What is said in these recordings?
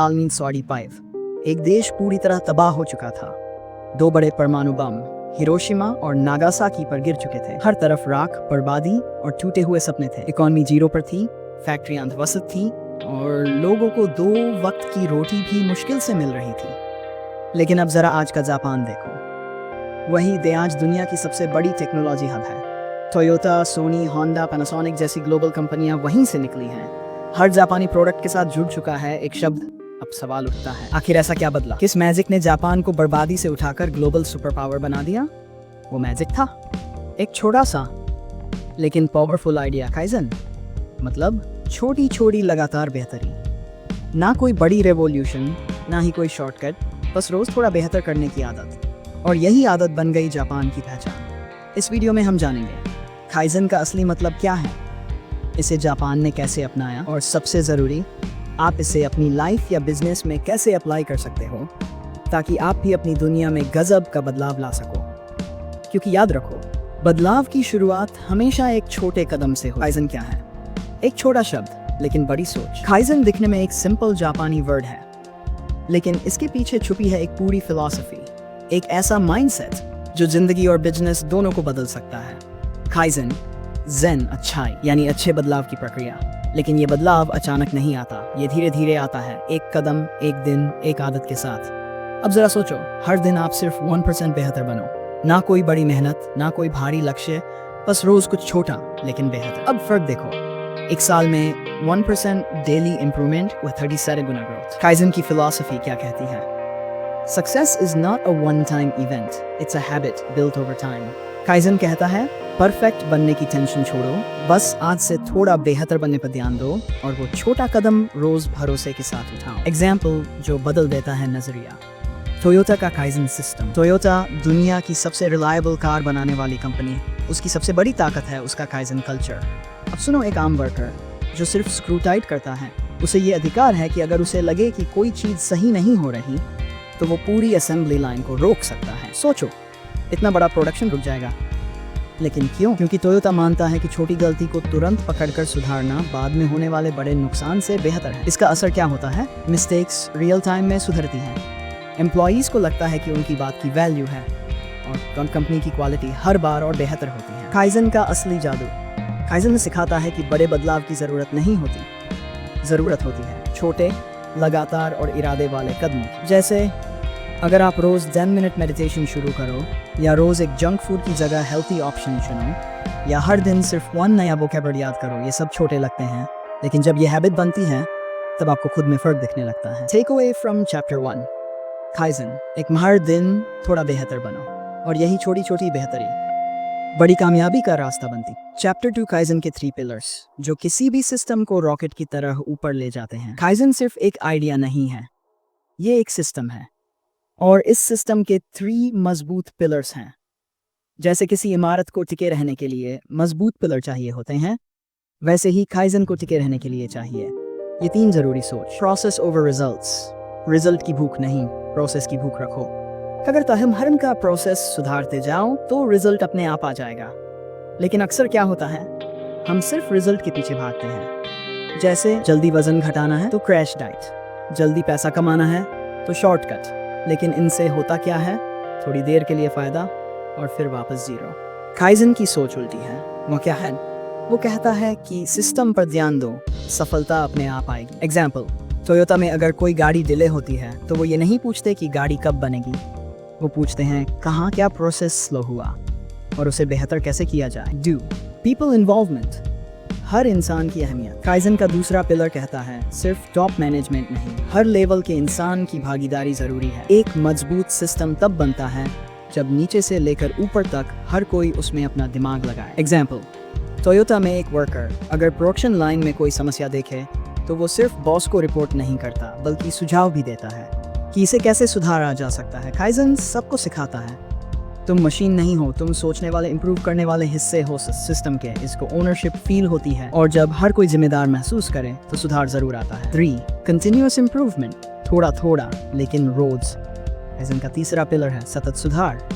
1945 एक देश पूरी तरह तबाह हो चुका था। दो बड़े परमाणु बम हिरोशिमा और नागासाकी पर गिर चुके थे। हर तरफ राख, बर्बादी और टूटे हुए सपने थे। इकॉनमी जीरो पर थी, फैक्ट्रियां ध्वस्त थी और लोगों को 2 वक्त की रोटी भी मुश्किल से मिल रही थी। लेकिन अब जरा आज का जापान देखो। वही दे आज दुनिया की सबसे बड़ी टेक्नोलॉजी हब है। टोयोटा, सोनी, होंडा, पैनासोनिक जैसी ग्लोबल कंपनियां वहीं से निकली हैं। हर जापानी प्रोडक्ट के साथ जुड़ चुका है एक शब्द। अब सवाल उठता है, आखिर ऐसा क्या बदला? किस मैजिक ने जापान को बर्बादी से उठाकर ग्लोबल सुपर पावर बना दिया? वो मैजिक था एक छोटा सा लेकिन पावरफुल आइडिया, काइजन। मतलब छोटी छोटी लगातार बेहतरी। ना कोई बड़ी रेवोल्यूशन, ना ही कोई शॉर्टकट, बस रोज थोड़ा बेहतर करने की आदत। और यही आदत बन गई जापान की पहचान। इस वीडियो में हम जानेंगे काइजन का असली मतलब क्या है, इसे जापान ने कैसे अपनाया और सबसे ज़रूरी, आप इसे अपनी लाइफ या बिजनेस में कैसे अप्लाई कर सकते हो ताकि आप भी अपनी दुनिया में गजब का बदलाव ला सको। क्योंकि याद रखो, बदलाव की शुरुआत हमेशा एक छोटे कदम से हो। काइजन क्या है? एक छोटा शब्द लेकिन बड़ी सोच। काइजन दिखने में एक सिंपल जापानी वर्ड है, लेकिन इसके पीछे छुपी है एक पूरी फिलॉसफी, एक ऐसा माइंडसेट जो जिंदगी और बिजनेस दोनों को बदल सकता है। काइजन ज़ेन अच्छाई यानी अच्छे बदलाव की प्रक्रिया। लेकिन ये बदलाव अचानक नहीं आता, ये धीरे धीरे आता है, एक कदम, एक दिन, एक आदत के साथ। अब जरा सोचो, हर दिन आप सिर्फ 1% बेहतर बनो। ना कोई बड़ी मेहनत, ना कोई भारी लक्ष्य, बस रोज कुछ छोटा लेकिन बेहतर। अब फर्क देखो, एक साल में 1% डेली इंप्रूवमेंट व 37 गुना ग्रोथ। काइजन की फिलॉसफी क्या कहती है? Success is not a one time event, it's a habit built over time. Kaizen कहता है परफेक्ट बनने की टेंशन छोड़ो, बस आज से थोड़ा बेहतर बनने पर ध्यान दो और वो छोटा कदम रोज भरोसे के साथ उठाओ। एग्जाम्पल जो बदल देता है नजरिया, टोयोटा का काइजन सिस्टम। टोयोटा दुनिया की सबसे रिलायबल कार बनाने वाली कंपनी, उसकी सबसे बड़ी ताकत है उसका काइजन कल्चर। अब सुनो, एक आम वर्कर जो सिर्फ स्क्रू टाइट करता है, उसे ये अधिकार है कि अगर उसे लगे कि कोई चीज सही नहीं हो रही तो वो पूरी असेंबली लाइन को रोक सकता है। सोचो, इतना बड़ा प्रोडक्शन रुक जाएगा। लेकिन क्यों? क्योंकि टोयोटा मानता है कि छोटी गलती को तुरंत पकड़कर सुधारना बाद में होने वाले बड़े नुकसान से बेहतर है। इसका असर क्या होता है? मिस्टेक्स रियल टाइम में सुधरती हैं। एम्प्लॉयज को लगता है कि उनकी बात की वैल्यू है और कंपनी की क्वालिटी हर बार और बेहतर होती है। काइजन का असली जादू। काइजन सिखाता है कि बड़े बदलाव की जरूरत नहीं होती, जरूरत होती है छोटे, लगातार और इरादे वाले कदमों की। जैसे अगर आप रोज 10 मिनट मेडिटेशन शुरू करो, या रोज एक जंक फूड की जगह हेल्थी ऑप्शन चुनो, या हर दिन सिर्फ 1 नया वोकैबुलर याद करो। ये सब छोटे लगते हैं, लेकिन जब ये हैबिट बनती है तब आपको खुद में फर्क दिखने लगता है। Take away from chapter 1 Kaizen, एक हर दिन थोड़ा बेहतर बनो, और यही छोटी छोटी बेहतरी बड़ी कामयाबी का रास्ता बनती। चैप्टर 2 काइजन के 3 पिलर्स जो किसी भी सिस्टम को रॉकेट की तरह ऊपर ले जाते हैं। काइजन सिर्फ एक आइडिया नहीं है, ये एक सिस्टम है, और इस सिस्टम के 3 मजबूत पिलर्स हैं। जैसे किसी इमारत को टिके रहने के लिए मजबूत पिलर चाहिए होते हैं, वैसे ही काइजन को टिके रहने के लिए चाहिए ये 3 जरूरी सोच। प्रोसेस ओवर रिजल्ट्स, रिजल्ट की भूख नहीं, प्रोसेस की भूख रखो। अगर तुम हर का प्रोसेस सुधारते जाओ तो रिजल्ट अपने आप आ जाएगा। लेकिन अक्सर क्या होता है, हम सिर्फ रिजल्ट के पीछे भागते हैं। जैसे जल्दी वजन घटाना है तो क्रैश डाइट, जल्दी पैसा कमाना है तो शॉर्टकट। लेकिन इनसे होता क्या है? थोड़ी देर के लिए फायदा और फिर वापस जीरो। काइजन की सोच उल्टी है। वो क्या है? वो कहता है कि सिस्टम पर ध्यान दो, सफलता अपने आप आएगी। एग्जाम्पल, टोयोटा में अगर कोई गाड़ी डिले होती है तो वो ये नहीं पूछते कि गाड़ी कब बनेगी, वो पूछते हैं कहाँ क्या प्रोसेस स्लो हुआ और उसे बेहतर कैसे किया जाए। डू पीपल इन्वॉल्वमेंट, हर इंसान की अहमियत। काइजन का दूसरा पिलर कहता है सिर्फ टॉप मैनेजमेंट नहीं, हर लेवल के इंसान की भागीदारी जरूरी है। एक मजबूत सिस्टम तब बनता है जब नीचे से लेकर ऊपर तक हर कोई उसमें अपना दिमाग लगाए। एग्जाम्पल, टोयोटा में एक वर्कर अगर प्रोडक्शन लाइन में कोई समस्या देखे तो वो सिर्फ बॉस को रिपोर्ट नहीं करता बल्कि सुझाव भी देता है कि इसे कैसे सुधारा जा सकता है। काइजन सबको सिखाता है, तुम मशीन नहीं हो, तुम सोचने वाले, इंप्रूव करने वाले हिस्से हो सिस्टम के। इसको ओनरशिप फील होती है, और जब हर कोई जिम्मेदार महसूस करे तो सुधार जरूर आता है। 3 कंटिन्यूअस इंप्रूवमेंट, थोड़ा थोड़ा लेकिन रोज। काइजन का तीसरा पिलर है सतत सुधार,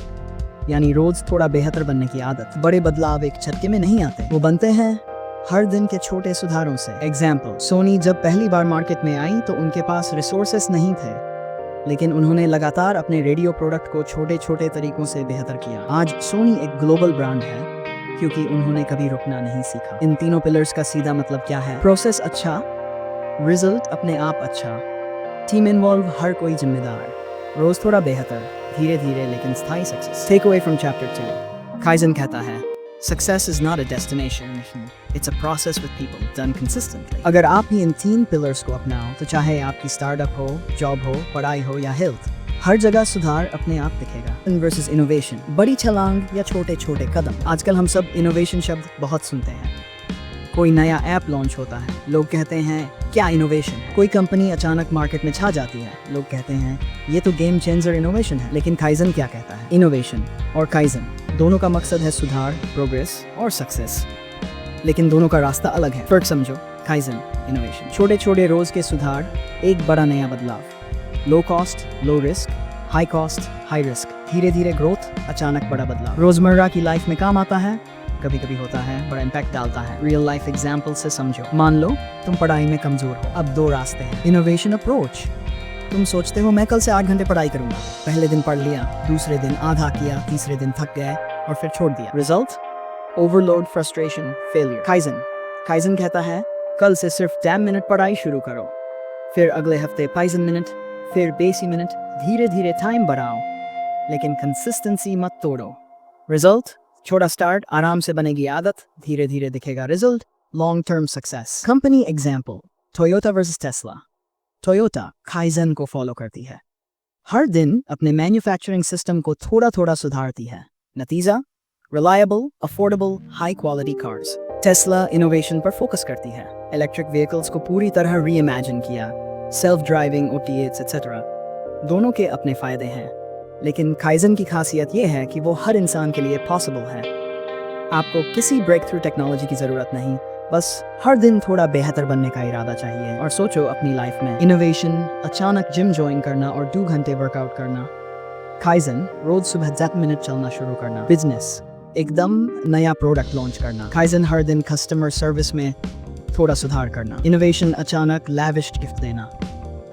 यानी रोज थोड़ा बेहतर बनने की आदत। बड़े बदलाव एक झटके में नहीं आते, वो बनते हैं हर दिन के छोटे सुधारों से। एग्जाम्पल, सोनी जब पहली बार मार्केट में आई तो उनके पास रिसोर्सेस नहीं थे, लेकिन उन्होंने लगातार अपने रेडियो प्रोडक्ट को छोटे छोटे तरीकों से बेहतर किया। आज सोनी एक ग्लोबल ब्रांड है क्योंकि उन्होंने कभी रुकना नहीं सीखा। इन तीनों पिलर्स का सीधा मतलब क्या है? प्रोसेस अच्छा, रिजल्ट अपने आप अच्छा, टीम इन्वॉल्व, हर कोई जिम्मेदार, रोज थोड़ा बेहतर, धीरे धीरे लेकिन स्थायी success. Take away from chapter 2। Kaizen कहता है, success is not a destination, it's a process with people done consistently. अगर आप ही इन 3 पिलर्स को अपनाओ तो चाहे आपकी स्टार्टअप हो, जॉब हो, पढ़ाई हो या हेल्थ, हर जगह सुधार अपने आप दिखेगा। वर्सेस इनोवेशन, बड़ी छलांग या छोटे छोटे कदम। आजकल हम सब इनोवेशन शब्द बहुत सुनते हैं। कोई नया ऐप लॉन्च होता है, लोग कहते हैं क्या इनोवेशन है। कोई कंपनी अचानक मार्केट में छा जाती है, लोग कहते हैं ये तो गेम चेंजर इनोवेशन है। लेकिन काइजन क्या कहता है? इनोवेशन और काइजन दोनों का मकसद है सुधार, प्रोग्रेस और सक्सेस, लेकिन दोनों का रास्ता अलग है। फर्क समझो। काइजन इनोवेशन, छोटे छोटे रोज के सुधार, एक बड़ा नया बदलाव। Low cost low risk, high cost high risk, धीरे धीरे ग्रोथ, अचानक बड़ा बदलाव। रोजमर्रा की लाइफ में काम आता है, कभी कभी होता है, बड़ा इम्पैक्ट डालता है। रियल लाइफ एग्जाम्पल से समझो। मान लो तुम पढ़ाई में कमजोर हो, अब 2 रास्ते हैं। इनोवेशन अप्रोच, तुम सोचते हो मैं कल से 8 घंटे पढ़ाई करूंगा। पहले दिन पढ़ लिया, दूसरे दिन आधा किया, तीसरे दिन थक गए और फिर छोड़ दिया। Result overload, frustration, failure. Kaizen कहता है कल से सिर्फ 10 मिनट पढ़ाई शुरू करो, फिर अगले हफ्ते 5 मिनट, फिर 20 मिनट, धीरे धीरे टाइम बढ़ाओ, लेकिन कंसिस्टेंसी मत तोड़ो। रिजल्ट छोटा स्टार्ट, आराम से बनेगी आदत, धीरे धीरे दिखेगा result, long term success. Company example, Toyota versus Tesla. Toyota kaizen को फॉलो करती है, हर दिन अपने मैन्युफैक्चरिंग सिस्टम को थोड़ा थोड़ा सुधारती है। नतीजा reliable, affordable, high quality cars. Tesla innovation पर फोकस करती है, इलेक्ट्रिक व्हीकल्स को पूरी तरह रीइमेजिन किया, सेल्फ ड्राइविंग, OTAs एक्सेट्रा। दोनों के अपने फायदे हैं, लेकिन काइजन की खासियत यह है कि वो हर इंसान के लिए पॉसिबल है। आपको किसी ब्रेक थ्रू टेक्नोलॉजी की जरूरत नहीं, बस हर दिन थोड़ा बेहतर बनने का इरादा चाहिए। और सोचो अपनी लाइफ में, इनोवेशन अचानक जिम ज्वाइन करना और 2 घंटे वर्कआउट करना। काइजन रोज सुबह 10 मिनट चलना शुरू करना। बिजनेस एकदम नया प्रोडक्ट लॉन्च करना। काइजन हर दिन कस्टमर सर्विस में थोड़ा सुधार करना। इनोवेशन अचानक लैविश गिफ्ट देना।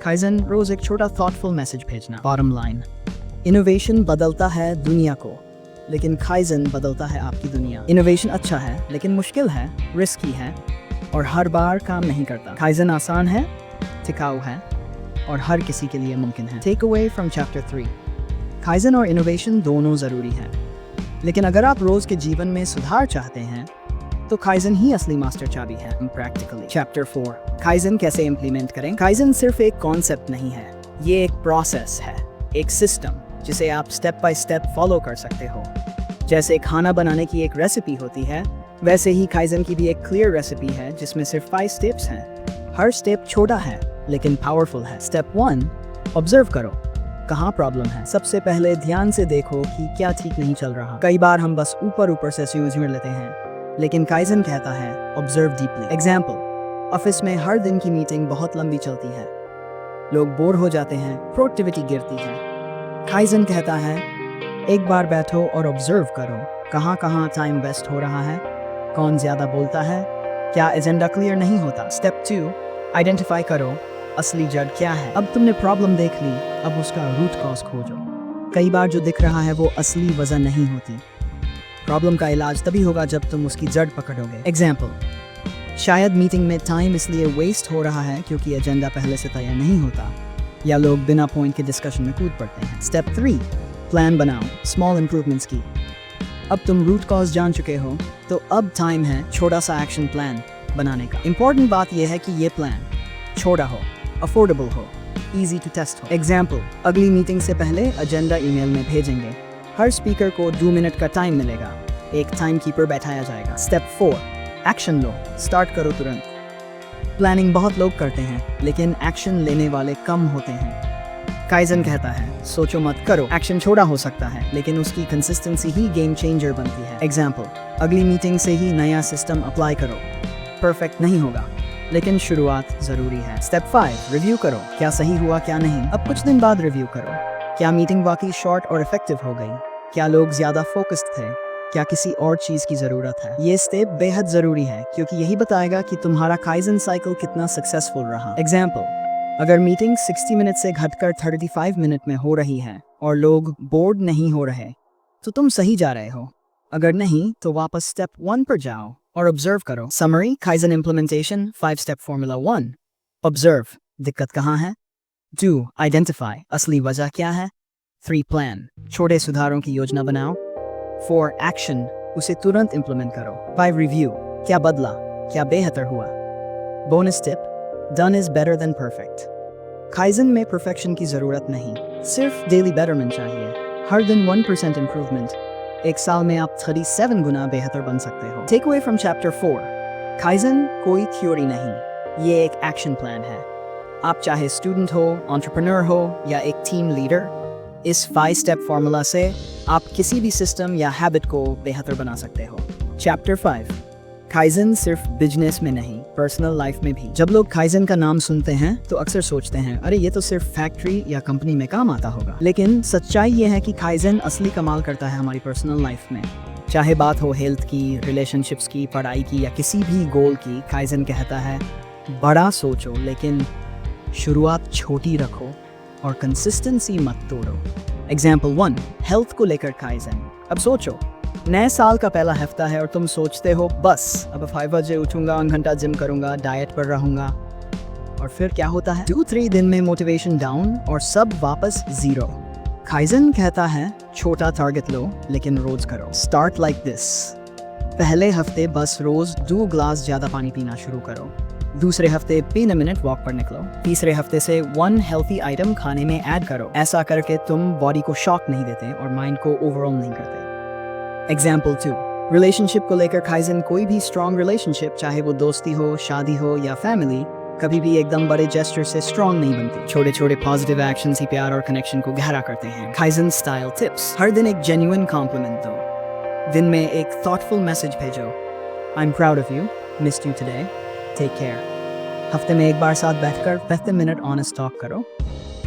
काइजन रोज एक छोटा थॉटफुल मैसेज भेजना। बॉटम लाइन, इनोवेशन बदलता है दुनिया को, लेकिन काइजन बदलता है आपकी दुनिया। इनोवेशन अच्छा है लेकिन मुश्किल है, रिस्की है और हर बार काम नहीं करता। काइजन आसान है, टिकाऊ है और हर किसी के लिए मुमकिन है। Take away from chapter 3, Kaizen और इनोवेशन दोनों जरूरी हैं, लेकिन अगर आप रोज के जीवन में सुधार चाहते हैं तो काइजन ही असली मास्टर चाबी है। प्रैक्टिकली चैप्टर 4, काइजन कैसे इम्प्लीमेंट करें। काइजन सिर्फ एक कॉन्सेप्ट नहीं है, ये एक प्रोसेस है, एक सिस्टम जिसे आप स्टेप बाय स्टेप फॉलो कर सकते हो। जैसे खाना बनाने की एक रेसिपी होती है, वैसे ही काइजन की भी एक क्लियर रेसिपी है जिसमें सिर्फ 5 स्टेप्स हैं। हर स्टेप छोटा है लेकिन पावरफुल है। स्टेप 1, ऑब्जर्व करो, कहाँ प्रॉब्लम है। सबसे पहले ध्यान से देखो कि क्या ठीक नहीं चल रहा। कई बार हम बस ऊपर से स्यूज लेते हैं, लेकिन काइजन कहता है ऑब्जर्व डीपली। एग्जाम्पल, ऑफिस में हर दिन की मीटिंग बहुत लंबी चलती है, लोग बोर हो जाते हैं, प्रोडक्टिविटी गिरती है। काइजन कहता है एक बार बैठो और ऑब्जर्व करो, कहाँ कहाँ टाइम वेस्ट हो रहा है, कौन ज्यादा बोलता है, क्या एजेंडा क्लियर नहीं होता। स्टेप 2, आइडेंटिफाई करो असली जड़ क्या है। अब तुमने प्रॉब्लम देख ली, अब उसका रूट कॉज खोजो। कई बार जो दिख रहा है वो असली वजह नहीं होती। प्रॉब्लम का इलाज तभी होगा जब तुम उसकी जड़ पकड़ोगे। एग्जाम्पल, शायद मीटिंग में टाइम इसलिए वेस्ट हो रहा है क्योंकि एजेंडा पहले से तैयार नहीं होता, या लोग बिना पॉइंट के डिस्कशन में कूद पड़ते हैं। स्टेप 3, प्लान बनाओ, स्मॉल इंप्रूवमेंट्स की। अब तुम रूट कॉज जान चुके हो तो अब टाइम है छोटा सा एक्शन प्लान बनाने का। इंपॉर्टेंट बात यह है कि ये प्लान छोटा हो, अफोर्डेबल हो, इजी टू टेस्ट हो। एग्जाम्पल, अगली मीटिंग से पहले एजेंडा ईमेल में भेजेंगे, हर स्पीकर को 2 मिनट का टाइम मिलेगा, एक टाइम कीपर बैठाया जाएगा। स्टेप 4, एक्शन लो, स्टार्ट करो तुरंत। प्लानिंग बहुत लोग करते हैं लेकिन एक्शन लेने वाले कम होते हैं। काइजन कहता है सोचो मत, करो। एक्शन छोटा हो सकता है लेकिन उसकी कंसिस्टेंसी ही गेम चेंजर बनती है। एग्जाम्पल, अगली मीटिंग से ही नया सिस्टम अप्लाई करो। परफेक्ट नहीं होगा लेकिन शुरुआत जरूरी है। स्टेप 5, रिव्यू करो, क्या सही हुआ क्या नहीं। अब कुछ दिन बाद रिव्यू करो, क्या मीटिंग वाकई शॉर्ट और इफेक्टिव हो गई, क्या लोग ज्यादा फोकस्ड थे, क्या किसी और चीज की जरूरत है? ये स्टेप बेहद जरूरी है क्योंकि यही बताएगा कि तुम्हारा काइजन साइकिल कितना सक्सेसफुल रहा। एग्जाम्पल, अगर मीटिंग 60 मिनट से घटकर 35 मिनट में हो रही है और लोग बोर्ड नहीं हो रहे, तो तुम सही जा रहे हो। अगर नहीं, तो वापस स्टेप 1 पर जाओ और ऑब्जर्व करो। Summary, kaizen implementation, 5 step formula. 1, observe, दिक्कत कहाँ है। 2, आइडेंटिफाई, असली वजह क्या है। 3, प्लान, छोटे सुधारों की योजना बनाओ। 4, एक्शन, उसे तुरंत इम्प्लीमेंट करो। 5, रिव्यू, क्या बदला, क्या बेहतर हुआ। Bonus tip, done is better than perfect. Kaizen में परफेक्शन की जरूरत नहीं, सिर्फ डेली बेटरमेंट चाहिए। हर दिन 1% इंप्रूवमेंट, एक साल में आप 37 गुना बेहतर बन सकते हो। Take away from chapter 4, Kaizen कोई थ्योरी नहीं, ये एक एक्शन प्लान है। आप चाहे स्टूडेंट हो, एंटरप्रेन्योर हो या एक टीम लीडर, इस 5 स्टेप फॉर्मूला से आप किसी भी सिस्टम या हैबिट को बेहतर बना सकते हो। चैप्टर 5, काइजन सिर्फ बिजनेस में नहीं, पर्सनल लाइफ में भी। जब लोग काइजन का नाम सुनते हैं तो अक्सर सोचते हैं, अरे ये तो सिर्फ फैक्ट्री या कंपनी में काम आता होगा। लेकिन सच्चाई ये है कि काइजन असली कमाल करता है हमारी पर्सनल लाइफ में। चाहे बात हो हेल्थ की, रिलेशनशिप्स की, पढ़ाई की या किसी भी गोल की, काइजन कहता है बड़ा सोचो लेकिन शुरुआत छोटी रखो और कंसिस्टेंसी मत तोड़ो। एग्जाम्पल 1, हेल्थ को लेकर काइजन। अब सोचो, नए साल का पहला हफ्ता है और तुम सोचते हो बस अब 5 बजे उठूंगा, 1 घंटा जिम करूंगा, डाइट पर रहूंगा। और फिर क्या होता है? 2-3 दिन में मोटिवेशन डाउन और सब वापस 0। काइजन कहता है छोटा टारगेट लो लेकिन रोज करो। स्टार्ट लाइक दिस, पहले हफ्ते बस रोज 2 ग्लास ज्यादा पानी पीना शुरू करो। दूसरे हफ्ते 3 मिनट वॉक पर निकलो। तीसरे हफ्ते से 1 हेल्थी आइटम खाने में ऐड करो। ऐसा करके तुम बॉडी को शॉक नहीं देते और माइंड को ओवरऑल नहीं करते। एग्जाम्पल 2, रिलेशनशिप को लेकर काइजन। कोई भी स्ट्रॉन्ग रिलेशनशिप, चाहे वो दोस्ती हो, शादी हो या फैमिली, कभी भी एकदम बड़े जेस्चर से स्ट्रॉन्ग नहीं बनती। छोटे छोटे पॉजिटिव एक्शन ही प्यार और कनेक्शन को गहरा करते हैं। काइजन स्टाइल टिप्स, हर दिन एक जेन्युइन कॉम्प्लीमेंट दो। दिन में एक थॉटफुल मैसेज भेजो, I am proud of you, missed you today, take care. हफ्ते में एक बार साथ बैठकर 15 मिनट ऑनेस्ट टॉक करो,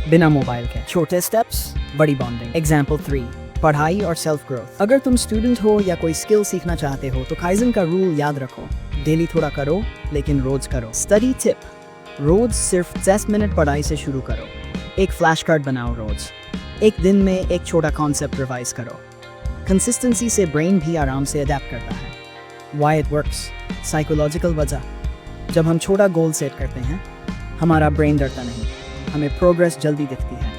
बिना मोबाइल के। छोटे स्टेप्स, बड़ी बॉन्डिंग। एग्जाम्पल 3, पढ़ाई और सेल्फ ग्रोथ। अगर तुम स्टूडेंट हो या कोई स्किल सीखना चाहते हो तो काइजन का रूल याद रखो, डेली थोड़ा करो लेकिन रोज करो। स्टडी टिप, रोज सिर्फ 10 मिनट पढ़ाई से शुरू करो। एक फ्लैश कार्ड बनाओ रोज, एक दिन में एक छोटा कॉन्सेप्ट रिवाइज करो। कंसिस्टेंसी से ब्रेन भी आराम से अडेप्ट करता है। व्हाई इट वर्क्स, साइकोलॉजिकल वजह, जब हम छोटा गोल सेट करते हैं हमारा ब्रेन डरता नहीं, हमें प्रोग्रेस जल्दी दिखती है,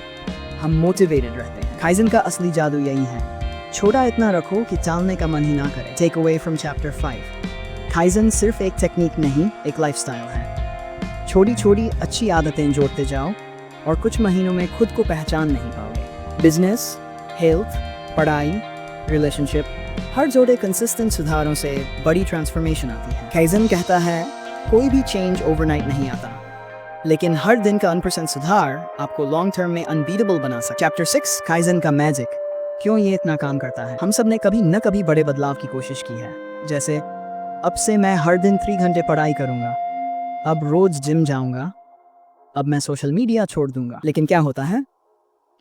हम मोटिवेटेड रहते हैं। काइजन का असली जादू यही है, छोटा इतना रखो कि टालने का मन ही ना करे। Take away from chapter 5, Kaizen सिर्फ एक टेक्निक नहीं, एक लाइफस्टाइल है। छोटी छोटी अच्छी आदतें जोड़ते जाओ और कुछ महीनों में खुद को पहचान नहीं पाओगे। बिजनेस, हेल्थ, पढ़ाई, रिलेशनशिप, हर जोड़े कंसिस्टेंट सुधारों से बड़ी ट्रांसफॉर्मेशन आती है। काइजन कहता है कोई भी चेंज ओवरनाइट नहीं आता, लेकिन हर दिन का 1% सुधार आपको लॉन्ग टर्म में अनबीटेबल बना सकता है। चैप्टर 6, काइजन का मैजिक, क्यों ये इतना काम करता है। हम सब ने कभी न कभी बड़े बदलाव की कोशिश की है, जैसे अब से मैं हर दिन 3 घंटे पढ़ाई करूंगा, अब रोज जिम जाऊंगा, अब मैं सोशल मीडिया छोड़ दूंगा। लेकिन क्या होता है,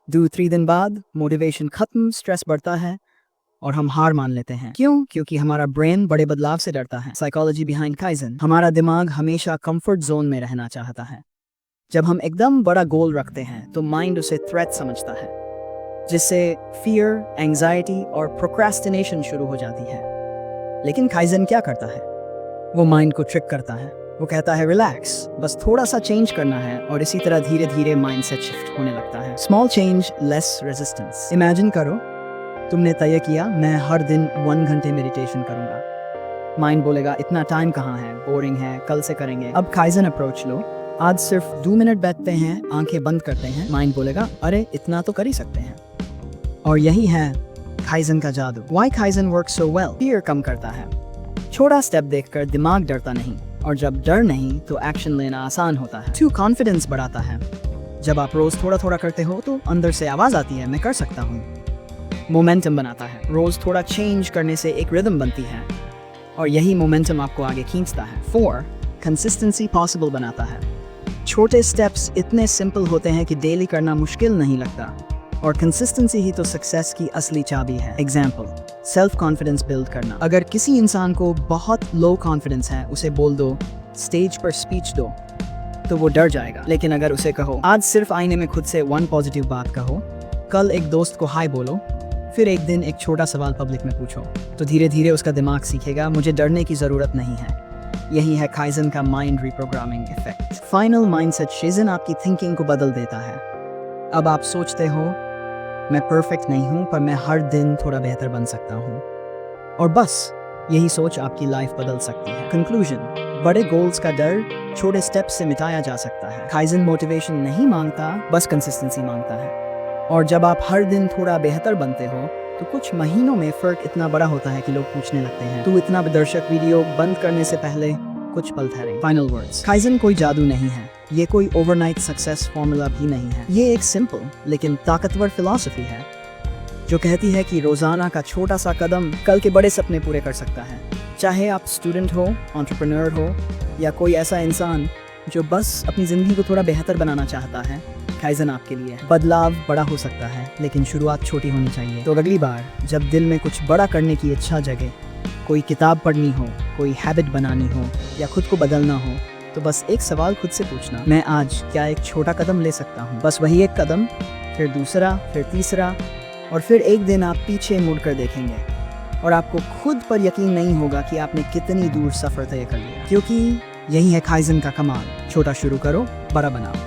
2-3 दिन बाद मोटिवेशन खत्म, स्ट्रेस बढ़ता है और हम हार मान लेते हैं। क्यों? क्योंकि हमारा ब्रेन बड़े बदलाव से डरता है। साइकोलॉजी बिहाइंड काइजन, हमारा दिमाग हमेशा कंफर्ट जोन में रहना चाहता है। जब हम एकदम बड़ा गोल रखते हैं तो माइंड उसे थ्रेट समझता है, जिससे फियर, एंजाइटी और प्रोक्रेस्टिनेशन शुरू हो जाती है। लेकिन काइजन क्या करता है, वो माइंड को ट्रिक करता है। वो कहता है रिलैक्स, बस थोड़ा सा चेंज करना है और इसी तरह धीरे धीरे माइंडसेट शिफ्ट होने लगता है। Small change, less resistance. Imagine करो तुमने तय किया मैं हर दिन 1 घंटे मेडिटेशन करूंगा। माइंड बोलेगा इतना टाइम कहाँ है, बोरिंग है, कल से करेंगे। अब काइजन अप्रोच लो, आज सिर्फ 2 मिनट बैठते हैं, आंखें बंद करते हैं। माइंड बोलेगा अरे इतना तो कर ही सकते हैं। और यही है काइजन का जादू। Why kaizen works so well? Fear कम करता है, छोटा स्टेप देखकर दिमाग डरता नहीं, और जब डर नहीं तो एक्शन लेना आसान होता है। 2, कॉन्फिडेंस बढ़ाता है। जब आप रोज थोड़ा थोड़ा करते हो तो अंदर से आवाज आती है मैं कर सकता हूँ। मोमेंटम बनाता है, रोज थोड़ा चेंज करने से एक रिदम बनती है और यही मोमेंटम आपको आगे खींचता है। 4, कंसिस्टेंसी पॉसिबल बनाता है। छोटे स्टेप्स इतने सिंपल होते हैं कि डेली करना मुश्किल नहीं लगता, और कंसिस्टेंसी ही तो सक्सेस की असली चाबी है। एग्जाम्पल, सेल्फ कॉन्फिडेंस बिल्ड करना। अगर किसी इंसान को बहुत लो कॉन्फिडेंस है, उसे बोल दो स्टेज पर स्पीच दो, तो वो डर जाएगा। लेकिन अगर उसे कहो आज सिर्फ आईने में खुद से 1 पॉजिटिव बात कहो, कल एक दोस्त को हाय बोलो, फिर एक दिन एक छोटा सवाल पब्लिक में पूछो, तो धीरे धीरे उसका दिमाग सीखेगा मुझे डरने की ज़रूरत नहीं है। यही है काइजन का mind reprogramming effect. Final mindset शिजन आपकी थिंकिंग को बदल देता है। अब आप सोचते हो मैं परफेक्ट नहीं हूँ, पर मैं हर दिन थोड़ा बेहतर बन सकता हूँ, और बस यही सोच आपकी लाइफ बदल सकती है। कंक्लूजन, बड़े गोल्स का डर छोटे स्टेप्स से मिटाया जा सकता है। काइजन मोटिवेशन नहीं मांगता, बस कंसिस्टेंसी मांगता है। और जब आप हर दिन थोड़ा बेहतर बनते हो, तो कुछ महीनों में फर्क इतना बड़ा होता है कि लोग पूछने लगते हैं तू इतना दर्शक वीडियो बंद करने से पहले कुछ पल ठहरे। फाइनल वर्ड्स, काइजन कोई जादू नहीं है, ये कोई ओवरनाइट सक्सेस फॉर्मूला भी नहीं है। ये एक सिंपल लेकिन ताकतवर फिलॉसफी है जो कहती है कि रोजाना का छोटा सा कदम कल के बड़े सपने पूरे कर सकता है। चाहे आप स्टूडेंट हो, एंटरप्रेन्योर हो, या कोई ऐसा इंसान जो बस अपनी जिंदगी को थोड़ा बेहतर बनाना चाहता है, काइजन आपके लिए है। बदलाव बड़ा हो सकता है, लेकिन शुरुआत छोटी होनी चाहिए। तो अगली बार जब दिल में कुछ बड़ा करने की इच्छा जगे, कोई किताब पढ़नी हो, कोई हैबिट बनानी हो, या खुद को बदलना हो, तो बस एक सवाल खुद से पूछना, मैं आज क्या एक छोटा कदम ले सकता हूँ? बस वही एक कदम, फिर दूसरा, फिर तीसरा, और फिर एक दिन आप पीछे मुड़कर देखेंगे और आपको खुद पर यकीन नहीं होगा कि आपने कितनी दूर सफर तय कर लिया। क्योंकि यही है काइजन का कमाल, छोटा शुरू करो, बड़ा बनाओ।